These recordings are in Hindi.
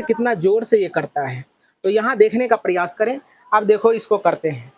कितना जोर से ये करता है। तो यहाँ देखने का प्रयास करें। अब देखो इसको करते हैं,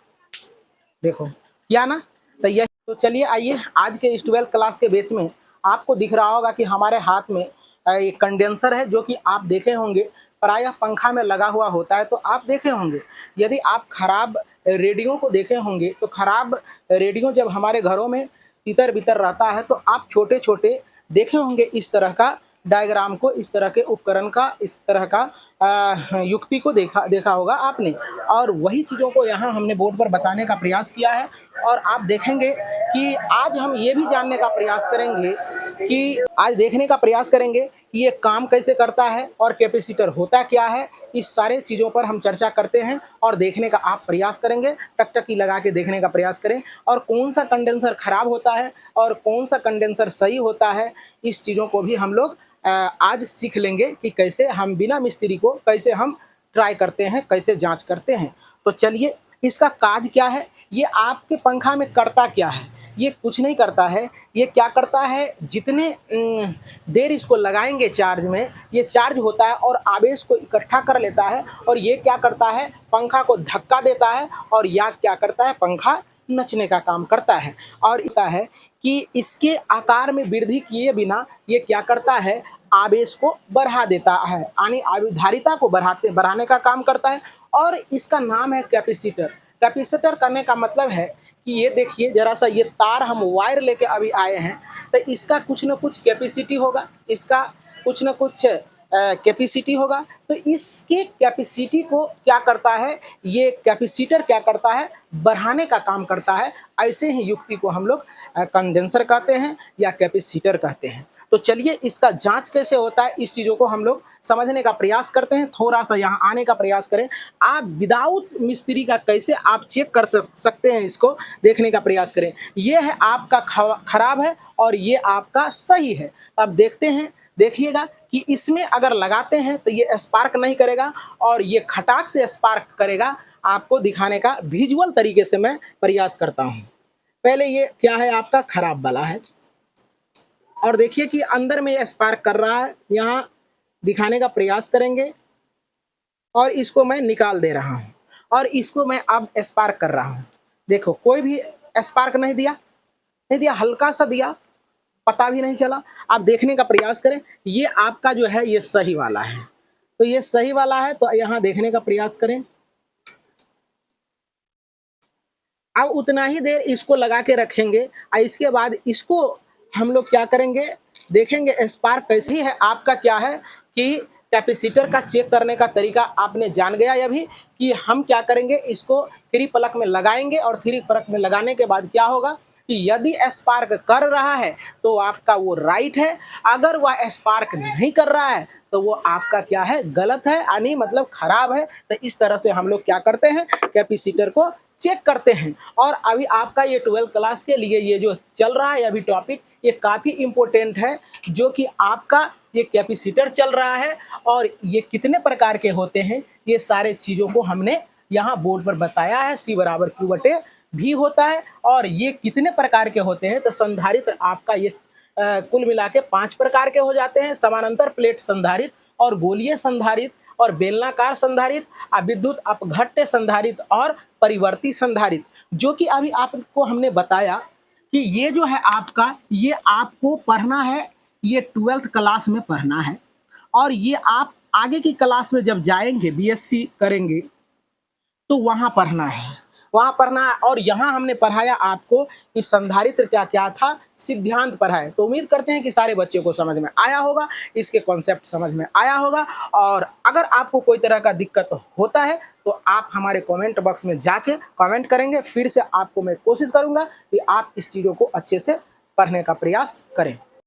देखो किया ना। तो चलिए आइए आज के इस 12th क्लास के बैच में आपको दिख रहा होगा कि हमारे हाथ में एक कंडेंसर है, जो कि आप देखे होंगे प्रायः पंखा में लगा हुआ होता है। तो आप देखे होंगे, यदि आप खराब रेडियो को देखे होंगे तो खराब रेडियो जब हमारे घरों में तितर बितर रहता है तो आप छोटे छोटे देखे होंगे इस तरह का डायग्राम को, इस तरह के उपकरण का, इस तरह का युक्ति को देखा होगा आपने। और वही चीज़ों को यहाँ हमने बोर्ड पर बताने का प्रयास किया है। और आप देखेंगे कि आज हम ये भी जानने का प्रयास करेंगे कि आज देखने का प्रयास करेंगे कि ये काम कैसे करता है और कैपेसिटर होता क्या है। इस सारे चीज़ों पर हम चर्चा करते हैं और देखने का आप प्रयास करेंगे, टकटकी लगा के देखने का प्रयास करें। और कौन सा कंडेंसर खराब होता है और कौन सा कंडेंसर सही होता है, इस चीज़ों को भी हम लोग आज सीख लेंगे कि कैसे हम बिना मिस्त्री को कैसे हम ट्राई करते हैं, कैसे जांच करते हैं। तो चलिए इसका काज क्या है, ये आपके पंखा में करता क्या है। ये कुछ नहीं करता है, ये क्या करता है, जितने देर इसको लगाएंगे चार्ज में, ये चार्ज होता है और आवेश को इकट्ठा कर लेता है। और ये क्या करता है, पंखा को धक्का देता है और या क्या करता है, पंखा नचने का काम करता है। और इतना है कि इसके आकार में वृद्धि किए बिना ये क्या करता है, आवेश को बढ़ा देता है, यानी आवेशधारिता को बढ़ाने का काम करता है। और इसका नाम है कैपेसिटर। कैपेसिटर करने का मतलब है कि ये देखिए जरा सा, ये तार हम वायर लेके अभी आए हैं, तो इसका कुछ न कुछ कैपेसिटी होगा, इसका कुछ न कुछ कैपेसिटी होगा। तो इसके कैपेसिटी को क्या करता है, ये कैपेसिटर क्या करता है, बढ़ाने का काम करता है। ऐसे ही युक्ति को हम लोग कंडेंसर कहते हैं या कैपेसिटर कहते हैं। तो चलिए इसका जांच कैसे होता है, इस चीज़ों को हम लोग समझने का प्रयास करते हैं। थोड़ा सा यहाँ आने का प्रयास करें। आप विदाउट मिस्त्री का कैसे आप चेक कर सकते हैं, इसको देखने का प्रयास करें। ये है आपका खराब है और ये आपका सही है। अब देखते हैं, देखिएगा कि इसमें अगर लगाते हैं तो ये स्पार्क नहीं करेगा और ये खटाक से स्पार्क करेगा। आपको दिखाने का विजुअल तरीके से मैं प्रयास करता हूँ। पहले ये क्या है, आपका खराब वाला है और देखिए कि अंदर में ये स्पार्क कर रहा है। यहाँ दिखाने का प्रयास करेंगे और इसको मैं निकाल दे रहा हूँ और इसको मैं अब स्पार्क कर रहा हूँ। देखो कोई भी स्पार्क नहीं दिया, हल्का सा दिया, पता भी नहीं चला। आप देखने का प्रयास करें, ये आपका जो है ये सही वाला है। तो ये सही वाला है, तो यहाँ देखने का प्रयास करें। अब उतना ही देर इसको लगा के रखेंगे और इसके बाद इसको हम लोग क्या करेंगे, देखेंगे स्पार्क कैसे ही है। आपका क्या है कि कैपेसिटर का चेक करने का तरीका आपने जान गया अभी कि हम क्या करेंगे, इसको 3 प्लग में लगाएंगे और 3 प्लग में लगाने के बाद क्या होगा कि यदि स्पार्क कर रहा है तो आपका वो राइट है, अगर वह स्पार्क नहीं कर रहा है तो वो आपका क्या है, गलत है, यानी मतलब खराब है। तो इस तरह से हम लोग क्या करते हैं, कैपेसिटर को चेक करते हैं। और अभी आपका ये 12th क्लास के लिए ये जो चल रहा है अभी टॉपिक, ये काफ़ी इम्पोर्टेंट है, जो कि आपका ये कैपेसिटर चल रहा है और ये कितने प्रकार के होते हैं, ये सारे चीज़ों को हमने यहाँ बोर्ड पर बताया है। C = Q/V भी होता है और ये कितने प्रकार के होते हैं, तो संधारित्र आपका ये कुल मिला के 5 प्रकार के हो जाते हैं। समानांतर प्लेट संधारित्र और गोलीय संधारित्र और बेलनाकार संधारित्र, विद्युत अपघट्य संधारित्र और परिवर्ती संधारित्र, जो कि अभी आपको हमने बताया कि ये जो है आपका, ये आपको पढ़ना है, ये 12th क्लास में पढ़ना है। और ये आप आगे की क्लास में जब जाएंगे, BSc करेंगे, तो वहाँ पढ़ना है, वहाँ पढ़ना है। और यहाँ हमने पढ़ाया आपको कि संधारित्र क्या क्या था, सिद्धांत पढ़ाए। तो उम्मीद करते हैं कि सारे बच्चे को समझ में आया होगा, इसके कॉन्सेप्ट समझ में आया होगा। और अगर आपको कोई तरह का दिक्कत होता है तो आप हमारे कमेंट बॉक्स में जाके कमेंट करेंगे। फिर से आपको मैं कोशिश करूँगा कि आप इस चीज़ों को अच्छे से पढ़ने का प्रयास करें।